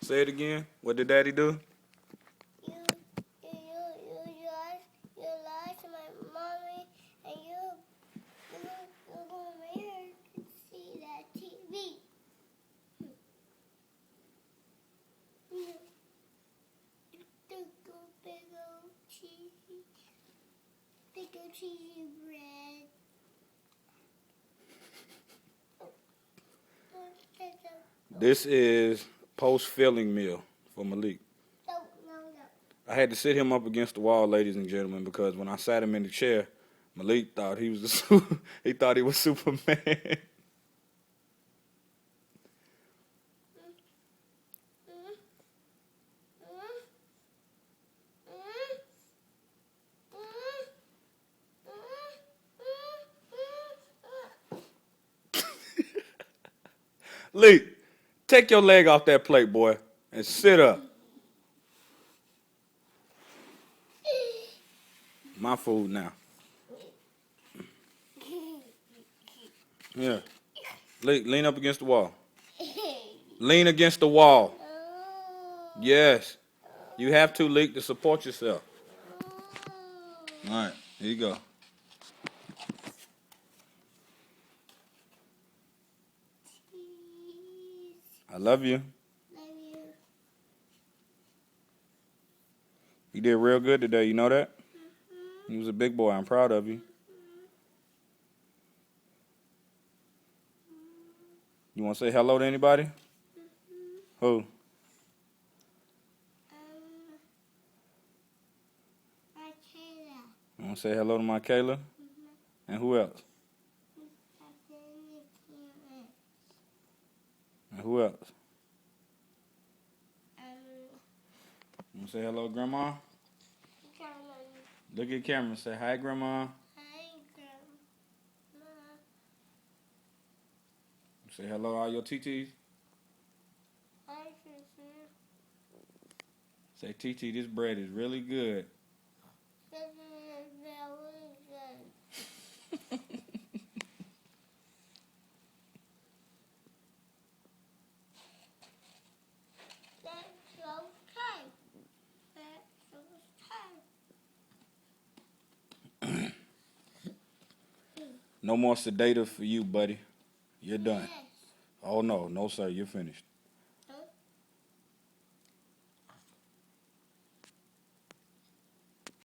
Say it again. What did Daddy do? You lost my mommy, and you're going to here to see that TV. You took a big old cheesy bread. This is post-filling meal for Malik. No. I had to sit him up against the wall, ladies and gentlemen, because when I sat him in the chair, Malik thought he was he thought he was Superman. Lee, take your leg off that plate, boy, and sit up. My food now. Yeah. Lean up against the wall. Lean against the wall. Yes. You have to, Leak, to support yourself. All right. Here you go. I love you. Love you. You did real good today. You know that? You was a big boy. I'm proud of you. You want to say hello to anybody? Who? Michaela. You want to say hello to my Kayla? And who else? And who else? You want to say hello to Grandma? Look at the camera and say, hi, Grandma. Hi, Grandma. Say hello to all your TTs. Hi, Sister. Say, TT, this bread is really good. This is very good. That's okay. That's okay. No more sedative for you, buddy. You're done. Yes. Oh, no. No, sir. You're finished.